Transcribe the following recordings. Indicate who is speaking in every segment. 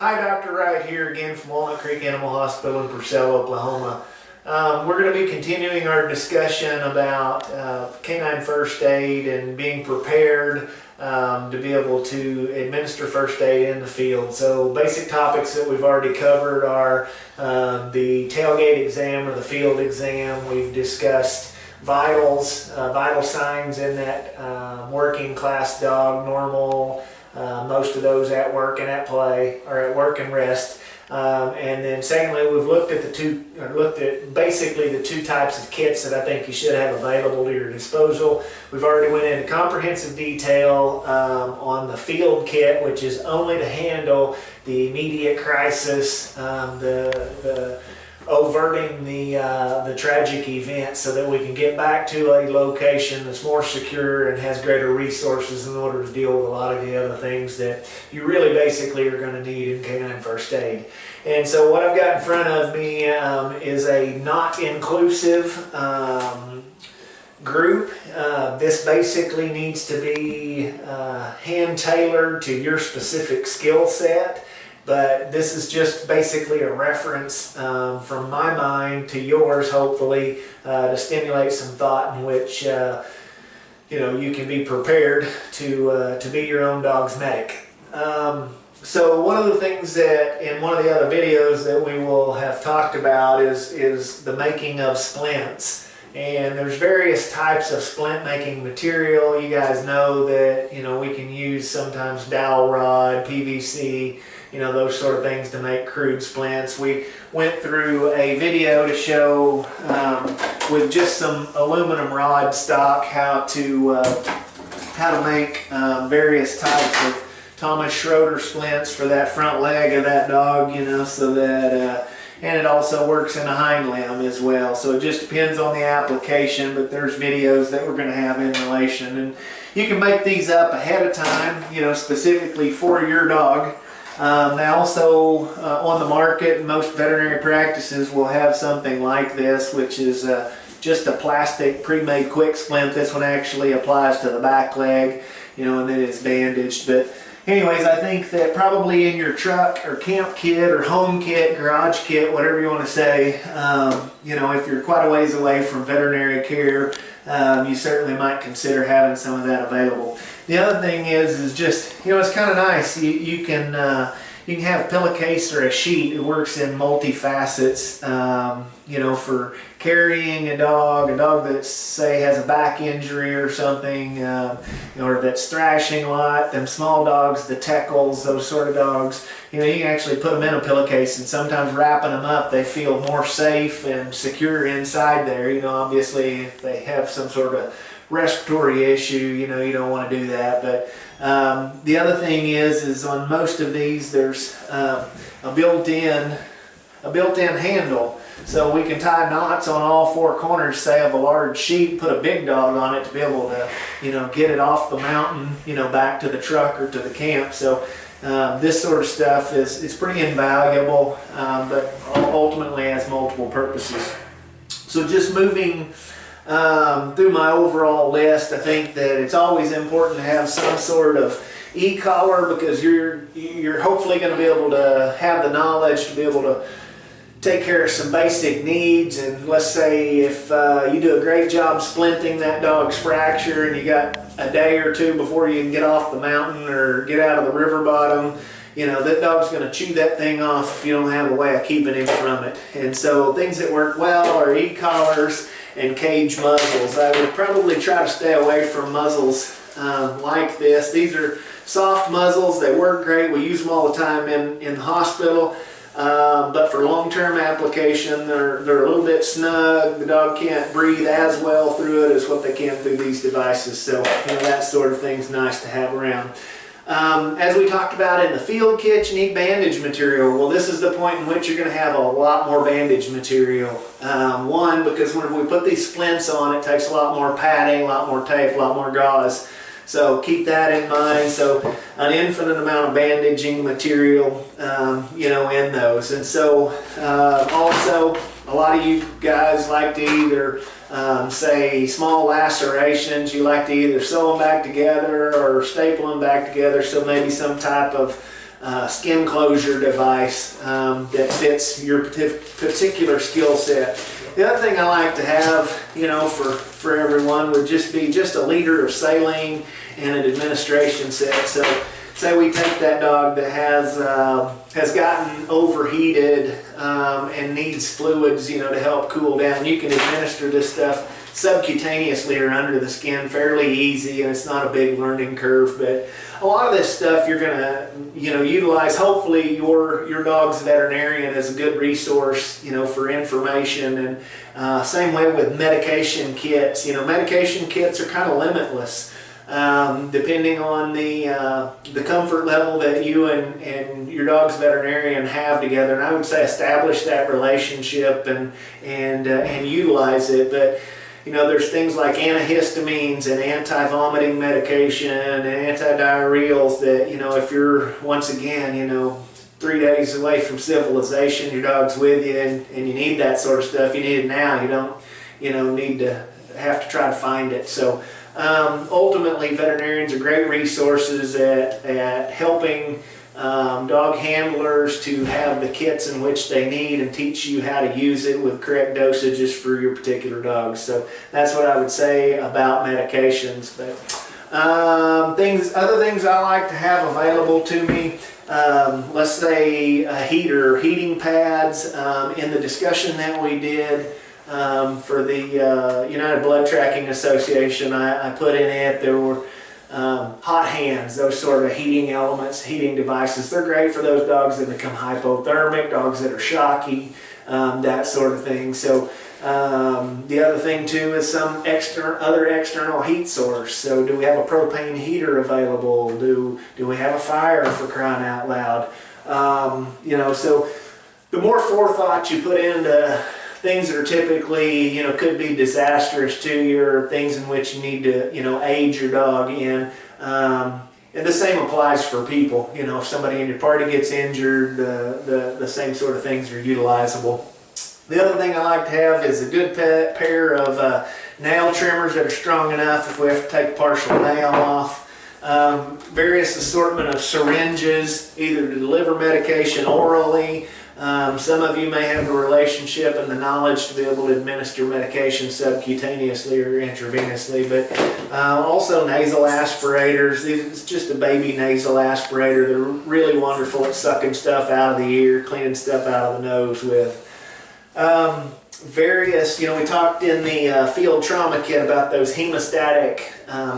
Speaker 1: Hi, Dr. Wright here again from Walnut Creek Animal Hospital in Purcell, Oklahoma. We're going to be continuing our discussion about canine first aid and being prepared to be able to administer first aid in the field. So basic topics that we've already covered are the tailgate exam or the field exam. We've discussed vitals, vital signs in that working class dog, normal, most of those at work and at play, or at work and rest. And then secondly, we've looked at basically the two types of kits that I think you should have available to your disposal. We've already went into comprehensive detail on the field kit, which is only to handle the immediate crisis, the averting the tragic event so that we can get back to a location that's more secure and has greater resources in order to deal with a lot of the other things that you really basically are going to need in canine first aid. And so what I've got in front of me is a not inclusive group. This basically needs to be hand tailored to your specific skill set. But this is just basically a reference from my mind to yours, hopefully, to stimulate some thought in which you can be prepared to be your own dog's medic. So one of the things that in one of the other videos that we will have talked about is the making of splints. And there's various types of splint making material. You guys know that we can use sometimes dowel rod, PVC, those sort of things to make crude splints. We went through a video to show with just some aluminum rod stock how to make various types of Thomas Schroeder splints for that front leg of that dog, so that and it also works in a hind limb as well. So it just depends on the application, but there's videos that we're going to have in relation. And you can make these up ahead of time, specifically for your dog. They also, on the market, most veterinary practices will have something like this, which is just a plastic pre-made quick splint. This one actually applies to the back leg, and then it's bandaged. But anyways, I think that probably in your truck or camp kit or home kit, garage kit, whatever you want to say, if you're quite a ways away from veterinary care, you certainly might consider having some of that available. The other thing is just, it's kind of nice. You can have a pillowcase or a sheet. It works in multi-facets, for carrying a dog that say has a back injury or something, or that's thrashing a lot, them small dogs, the teckles, those sort of dogs, you can actually put them in a pillowcase, and sometimes wrapping them up, they feel more safe and secure inside there. Obviously if they have some sort of respiratory issue, you don't want to do that. But the other thing is on most of these there's a built-in handle, so we can tie knots on all four corners, say, of a large sheet, put a big dog on it to be able to get it off the mountain, back to the truck or to the camp. So this sort of stuff is pretty invaluable, but ultimately has multiple purposes. So just moving through my overall list, I think that it's always important to have some sort of e-collar, because you're hopefully going to be able to have the knowledge to be able to take care of some basic needs. And let's say if you do a great job splinting that dog's fracture and you got a day or two before you can get off the mountain or get out of the river bottom, that dog's going to chew that thing off if you don't have a way of keeping him from it. And so things that work well are e-collars and cage muzzles. I would probably try to stay away from muzzles like this. These are soft muzzles. They work great. We use them all the time in the hospital. But for long-term application, they're a little bit snug. The dog can't breathe as well through it as what they can through these devices. So that sort of thing's nice to have around. As we talked about in the field kit, you need bandage material. Well, this is the point in which you're going to have a lot more bandage material. One, because when we put these splints on, it takes a lot more padding, a lot more tape, a lot more gauze. So keep that in mind. So an infinite amount of bandaging material, in those. And so also, a lot of you guys like to either say small lacerations, you like to either sew them back together or staple them back together, so maybe some type of skin closure device that fits your particular skill set. The other thing I like to have, you know, for everyone would just be just a liter of saline and an administration set. So say we take that dog that has gotten overheated and needs fluids, you know, to help cool down. You can administer this stuff subcutaneously or under the skin fairly easy, and it's not a big learning curve. But a lot of this stuff you're gonna, you know, utilize. Hopefully your dog's veterinarian is a good resource, you know, for information. And same way with medication kits. You know, medication kits are kind of limitless. Depending on the comfort level that you and your dog's veterinarian have together, and I would say establish that relationship and utilize it. But you know, there's things like antihistamines and anti-vomiting medication and antidiarrheals that, you know, if you're, once again, you know, 3 days away from civilization, your dog's with you, and you need that sort of stuff. You need it now. You don't, you know, need to have to try to find it. So ultimately, veterinarians are great resources at helping dog handlers to have the kits in which they need and teach you how to use it with correct dosages for your particular dog. So that's what I would say about medications. But other things I like to have available to me, let's say a heater, heating pads. In the discussion that we did for the United Blood Tracking Association, I put in it, there were hot hands, those sort of heating elements, heating devices. They're great for those dogs that become hypothermic, dogs that are shocky, that sort of thing. So the other thing too is some other external heat source. So do we have a propane heater available? Do we have a fire, for crying out loud? You know, so the more forethought you put into things that are typically, you know, could be disastrous to you, or things in which you need to, you know, aid your dog in. And the same applies for people. You know, if somebody in your party gets injured, the same sort of things are utilizable. The other thing I like to have is a good pair of nail trimmers that are strong enough if we have to take a partial nail off. Various assortment of syringes, either to deliver medication orally. Some of you may have the relationship and the knowledge to be able to administer medication subcutaneously or intravenously, but also nasal aspirators. It's just a baby nasal aspirator. They're really wonderful at sucking stuff out of the ear, cleaning stuff out of the nose with. Various, you know, we talked in the field trauma kit about those hemostatic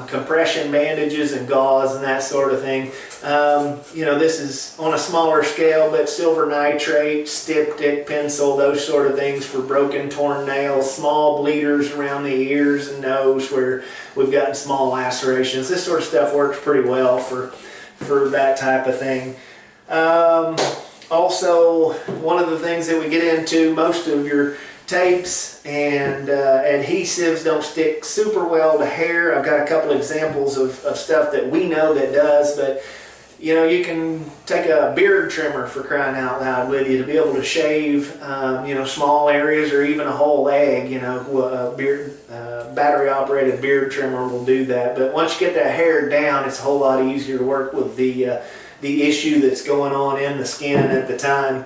Speaker 1: compression bandages and gauze and that sort of thing. You know, this is on a smaller scale, but silver nitrate, styptic, pencil, those sort of things for broken, torn nails, small bleeders around the ears and nose where we've gotten small lacerations. This sort of stuff works pretty well for that type of thing. Also, one of the things that we get into, most of your tapes and adhesives don't stick super well to hair. I've got a couple examples of stuff that we know that does, but you know, you can take a beard trimmer, for crying out loud, with you to be able to shave you know, small areas or even a whole leg. You know, a battery operated beard trimmer will do that. But once you get that hair down, it's a whole lot easier to work with the issue that's going on in the skin at the time.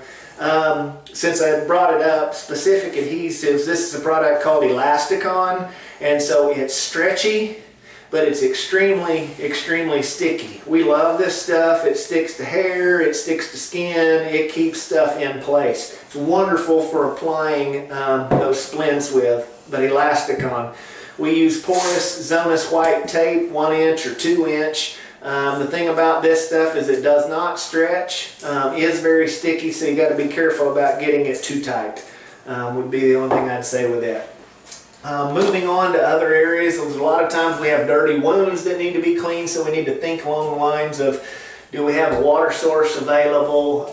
Speaker 1: Since I brought it up, specific adhesives, this is a product called Elasticon, and so it's stretchy, but it's extremely, extremely sticky. We love this stuff. It sticks to hair, it sticks to skin, it keeps stuff in place. It's wonderful for applying those splints with, but Elasticon. We use porous Zonus white tape, 1 inch or 2 inch. The thing about this stuff is it does not stretch, is very sticky, so you got to be careful about getting it too tight, would be the only thing I'd say with it. Moving on to other areas, there's a lot of times we have dirty wounds that need to be cleaned, so we need to think along the lines of, do we have a water source available?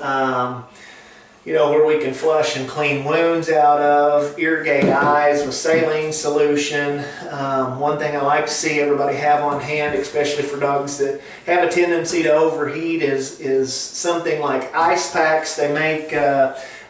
Speaker 1: where we can flush and clean wounds out of, irrigate eyes with saline solution. One thing I like to see everybody have on hand, especially for dogs that have a tendency to overheat, is something like ice packs. They make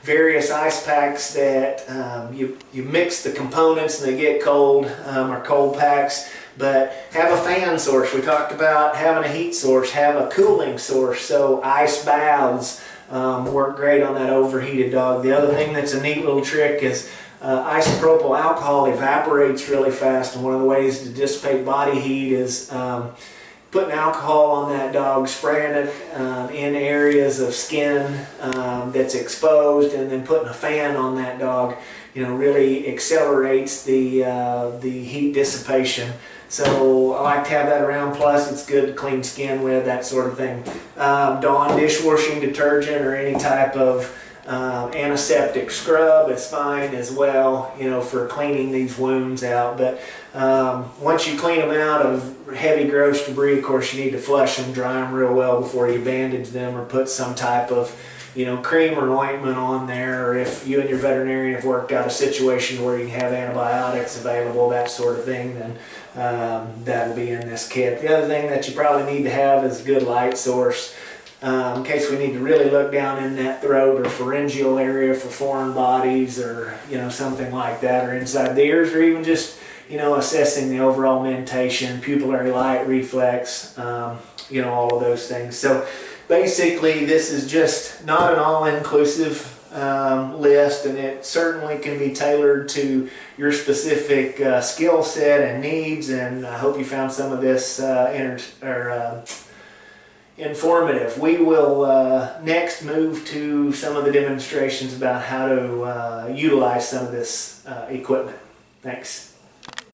Speaker 1: various ice packs that you mix the components and they get cold, or cold packs. But have a fan source. We talked about having a heat source, have a cooling source. So ice baths work great on that overheated dog. The other thing that's a neat little trick is isopropyl alcohol evaporates really fast, and one of the ways to dissipate body heat is putting alcohol on that dog, spraying it in areas of skin that's exposed, and then putting a fan on that dog, really accelerates the heat dissipation. So I like to have that around, plus it's good to clean skin with, that sort of thing. Dawn dishwashing detergent or any type of antiseptic scrub is fine as well, for cleaning these wounds out. But once you clean them out of heavy gross debris, of course you need to flush them, dry them real well before you bandage them or put some type of cream or ointment on there, or if you and your veterinarian have worked out a situation where you can have antibiotics available, that sort of thing, then that'll be in this kit. The other thing that you probably need to have is a good light source. In case we need to really look down in that throat or pharyngeal area for foreign bodies, or something like that, or inside the ears, or even just assessing the overall mentation, pupillary light reflex, all of those things. So basically this is just not an all-inclusive list, and it certainly can be tailored to your specific skill set and needs, and I hope you found some of this informative. We will next move to some of the demonstrations about how to utilize some of this equipment. Thanks.